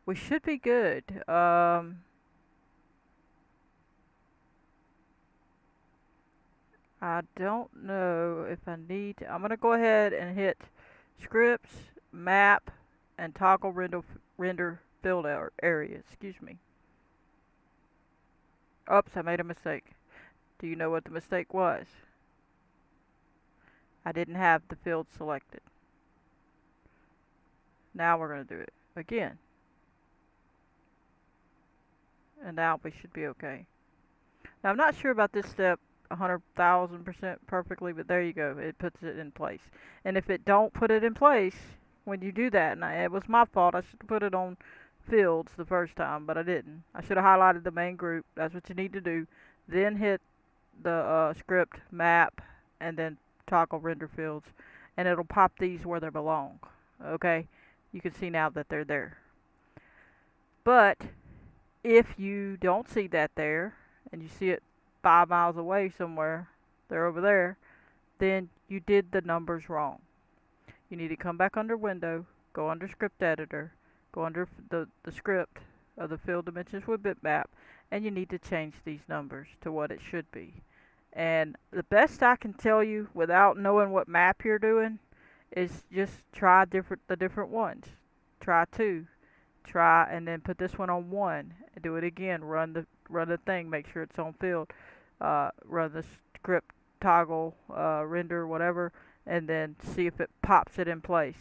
We should be good. I don't know if I need to. I'm going to go ahead and hit scripts, map, and toggle render field area. Excuse me. Oops, I made a mistake. Do you know what the mistake was? I didn't have the field selected. Now we're going to do it again. And now we should be okay. Now I'm not sure about this step 100,000% perfectly, but there you go. It puts it in place. And if it don't put it in place when you do that, and it was my fault, I should have put it on fields the first time, but I didn't. I should have highlighted the main group. That's what you need to do. Then hit the script map and then toggle render fields, and it'll pop these where they belong. Okay, you can see now that they're there. But if you don't see that there, and you see it 5 miles away somewhere, they're over there, then you did the numbers wrong. You need to come back under Window, go under Script Editor, go under the script of the field dimensions with bitmap, and you need to change these numbers to what it should be. And the best I can tell you without knowing what map you're doing is just try the different ones. Try 2. Try and then put this one on 1. And do it again. Run the thing. Make sure it's on field. Run the script toggle render whatever, and then see if it pops it in place.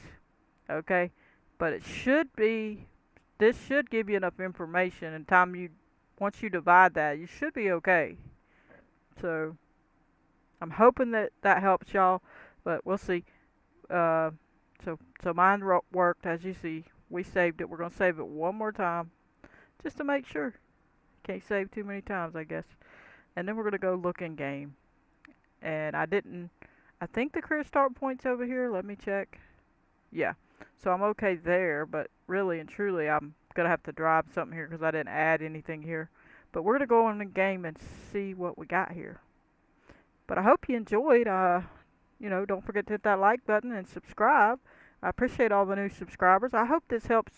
Okay, but it should be. This should give you enough information, and once you divide that, you should be okay. So I'm hoping that helps y'all, but we'll see. So mine worked, as you see. We saved it. We're gonna save it one more time, just to make sure. Can't save too many times, I guess. And then we're gonna go look in game. And I think the career start point's over here. Let me check. Yeah. So I'm okay there, but really and truly, I'm gonna have to drive something here because I didn't add anything here. But we're gonna go in the game and see what we got here. But I hope you enjoyed. Don't forget to hit that like button and subscribe. I appreciate all the new subscribers. I hope this helps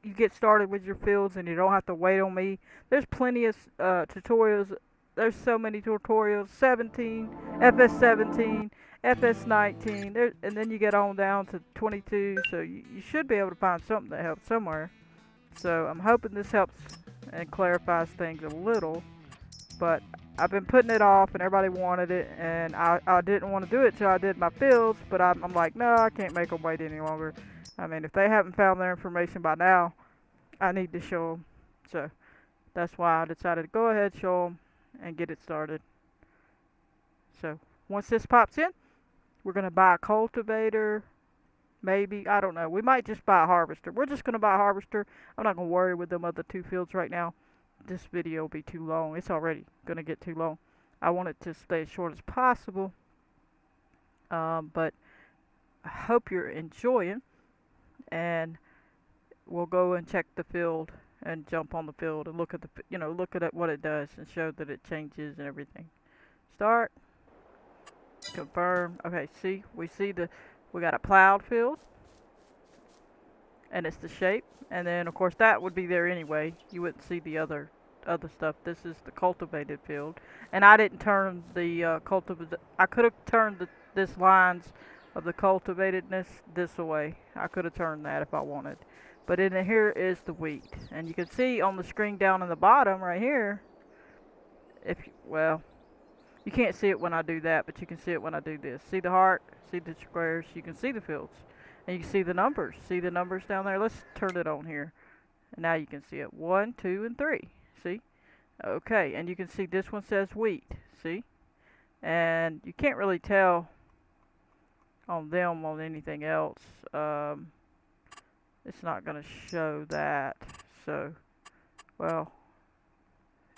you get started with your fields and you don't have to wait on me. There's plenty of tutorials. There's so many tutorials. 17, FS17, FS19, there, and then you get on down to 22, so you should be able to find something that helps somewhere. So I'm hoping this helps and clarifies things a little, but I've been putting it off and everybody wanted it, and I didn't want to do it till I did my fields, but I'm like, no, I can't make them wait any longer. I mean, if they haven't found their information by now, I need to show them. So that's why I decided to go ahead, show them, and get it started. So once this pops in, we're going to buy a cultivator, maybe, I don't know. We might just buy a harvester. We're just going to buy a harvester. I'm not going to worry with them other two fields right now. This video will be too long. It's already going to get too long. I want it to stay as short as possible. But I hope you're enjoying. And we'll go and check the field and jump on the field and look at look at what it does and show that it changes and everything. Start. Confirm. Okay, see, we got a plowed field, and it's the shape, and then of course that would be there anyway. You wouldn't see the other stuff. This is the cultivated field, and I didn't turn the I could have turned this lines of the cultivatedness this way. I could have turned that if I wanted, but in here is the wheat, and you can see on the screen down in the bottom right here. Well, you can't see it when I do that, but you can see it when I do this. See the heart? See the squares? You can see the fields. And you can see the numbers. See the numbers down there? Let's turn it on here. And now you can see it. 1, 2, and 3. See? Okay, and you can see this one says wheat. See? And you can't really tell on them on anything else. It's not going to show that. So, well,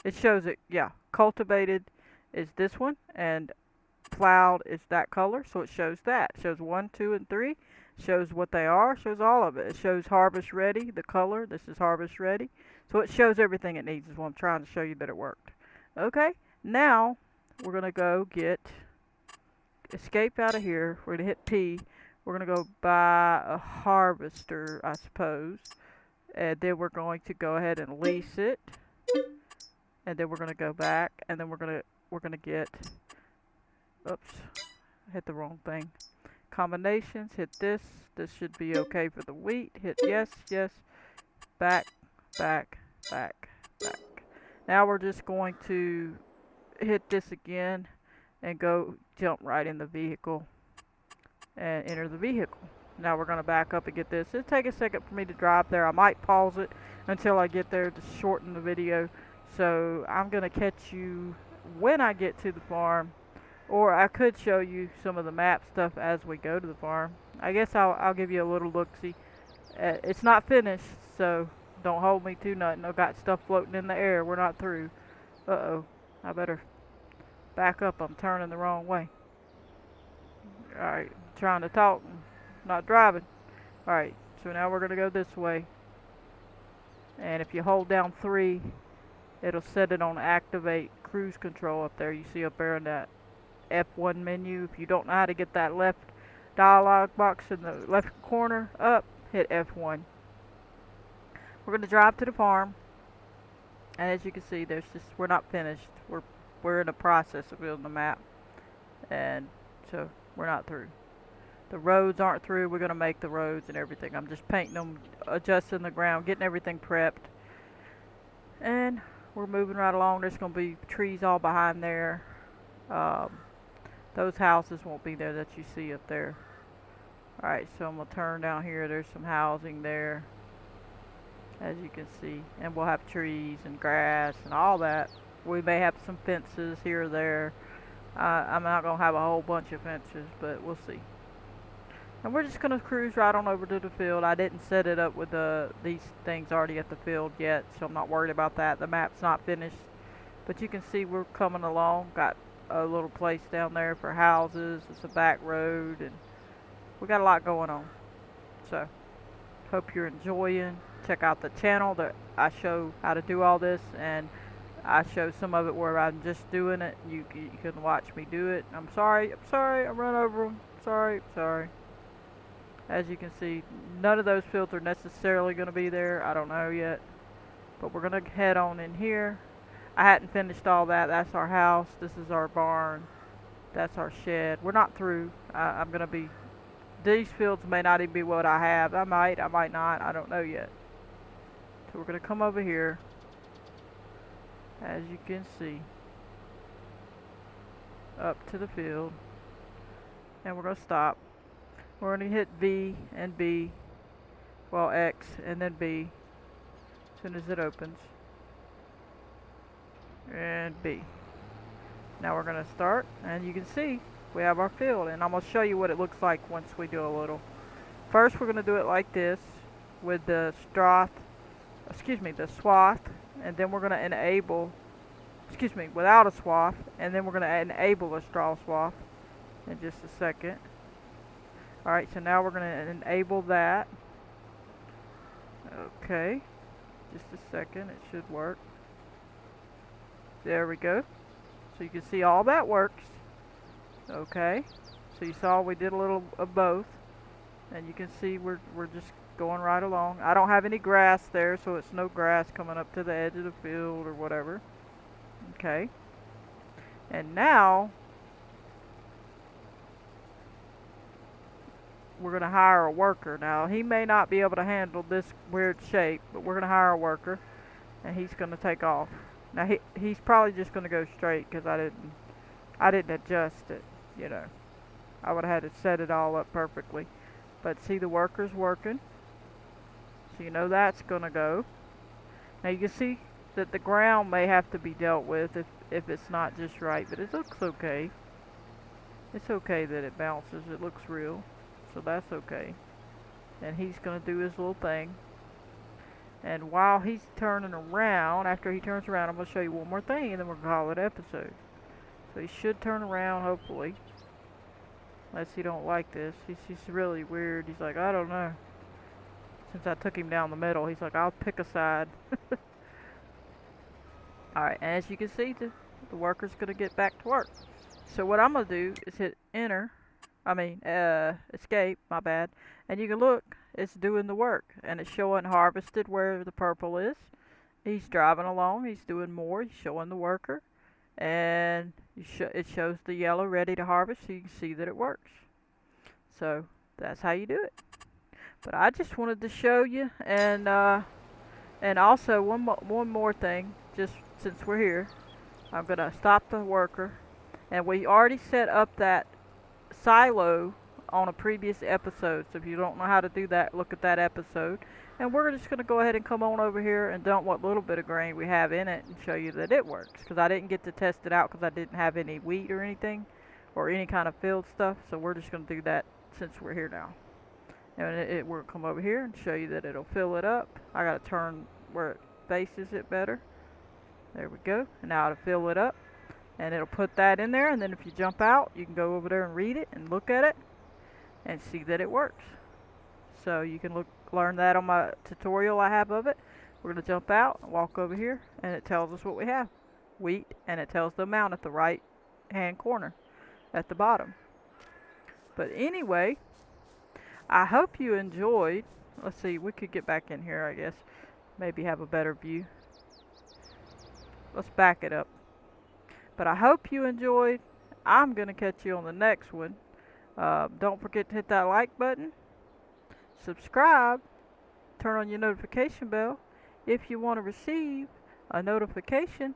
it shows it, yeah, cultivated is this one, and plowed is that color, so it shows that. It shows 1, 2, and 3. Shows what they are, shows all of it. It shows harvest ready, the color. This is harvest ready. So it shows everything it needs, is what I'm trying to show you that it worked. Okay, now we're going to go escape out of here. We're going to hit P. We're going to go buy a harvester, I suppose. And then we're going to go ahead and lease it. And then we're going to go back, and then we're going to get, oops, I hit the wrong thing. Combinations, hit this. This should be okay for the wheat. Hit yes, yes, back, back, back, back. Now we're just going to hit this again and go jump right in the vehicle and enter the vehicle. Now we're going to back up and get this. It'll take a second for me to drive there. I might pause it until I get there to shorten the video. So I'm going to catch you when I get to the farm, or I could show you some of the map stuff as we go to the farm. I guess I'll give you a little look-see. It's not finished, so don't hold me to nothing. I've got stuff floating in the air. We're not through. Uh-oh. I better back up. I'm turning the wrong way. Alright, trying to talk, not driving. Alright, so now we're going to go this way. And if you hold down 3, it'll set it on activate cruise control up there. You see up there in that F1 menu. If you don't know how to get that left dialog box in the left corner up, hit F1. We're going to drive to the farm, and as you can see, we're not finished. We're in the process of building the map, and so we're not through. The roads aren't through. We're going to make the roads and everything. I'm just painting them, adjusting the ground, getting everything prepped, and we're moving right along. There's going to be trees all behind there. Those houses won't be there that you see up there. Alright, so I'm going to turn down here. There's some housing there, as you can see. And we'll have trees and grass and all that. We may have some fences here or there. I'm not going to have a whole bunch of fences, but we'll see. And we're just going to cruise right on over to the field. I didn't set it up with these things already at the field yet, so I'm not worried about that. The map's not finished. But you can see we're coming along. Got a little place down there for houses. It's a back road, and we got a lot going on. So, hope you're enjoying. Check out the channel that I show how to do all this, and I show some of it where I'm just doing it. You can watch me do it. I'm sorry, I run over them. Sorry. As you can see, none of those fields are necessarily going to be there. I don't know yet, but we're going to head on in here. I hadn't finished all that. That's our house. This is our barn. That's our shed. We're not through. I'm gonna be. These fields may not even be what I have. I might not. I don't know yet. So we're gonna come over here, as you can see, up to the field, and we're gonna stop. We're gonna hit V and B, well X and then B, as soon as it opens, and B. Now we're gonna start, and you can see we have our field, and I'm gonna show you what it looks like once we do a little. First, we're gonna do it like this with the the swath, and then we're gonna enable, without a swath, and then we're gonna enable a straw swath in just a second. Alright, so now we're gonna enable that. Okay, just a second, it should work. There we go. So you can see all that works. Okay, so you saw we did a little of both, and you can see we're just going right along. I don't have any grass there, so it's no grass coming up to the edge of the field or whatever. Okay, and now we're going to hire a worker. Now he may not be able to handle this weird shape, but we're going to hire a worker, and he's going to take off. Now he's probably just going to go straight because I didn't adjust it, you know. I would have had to set it all up perfectly. But see, the worker's working, so you know that's going to go. Now you can see that the ground may have to be dealt with if it's not just right, but it looks okay. It's okay that it bounces, it looks real, so that's okay. And he's going to do his little thing. And while he's turning around, after he turns around, I'm going to show you one more thing, and then we're going to call it an episode. So he should turn around, hopefully. Unless he don't like this. He's really weird. He's like, I don't know. Since I took him down the middle, he's like, I'll pick a side. Alright, and as you can see, the worker's going to get back to work. So what I'm going to do is hit enter. Escape, my bad. And you can look, it's doing the work. And it's showing harvested where the purple is. He's driving along, he's doing more, he's showing the worker. And it shows the yellow ready to harvest, so you can see that it works. So that's how you do it. But I just wanted to show you, and also one more thing, just since we're here, I'm gonna stop the worker, and we already set up that silo on a previous episode. So if you don't know how to do that, look at that episode. And we're just going to go ahead and come on over here and dump what little bit of grain we have in it and show you that it works. Because I didn't get to test it out because I didn't have any wheat or anything, or any kind of field stuff. So we're just going to do that since we're here now. And we'll come over here and show you that it'll fill it up. I got to turn where it faces it better. There we go. And now it'll fill it up. And it'll put that in there, and then if you jump out, you can go over there and read it and look at it and see that it works. So you can learn that on my tutorial I have of it. We're going to jump out and walk over here, and it tells us what we have. Wheat, and it tells the amount at the right hand corner at the bottom. But anyway, I hope you enjoyed. Let's see, we could get back in here, I guess. Maybe have a better view. Let's back it up. But I hope you enjoyed. I'm going to catch you on the next one. Don't forget to hit that like button. Subscribe. Turn on your notification bell if you want to receive a notification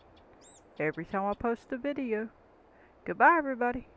every time I post a video. Goodbye, everybody.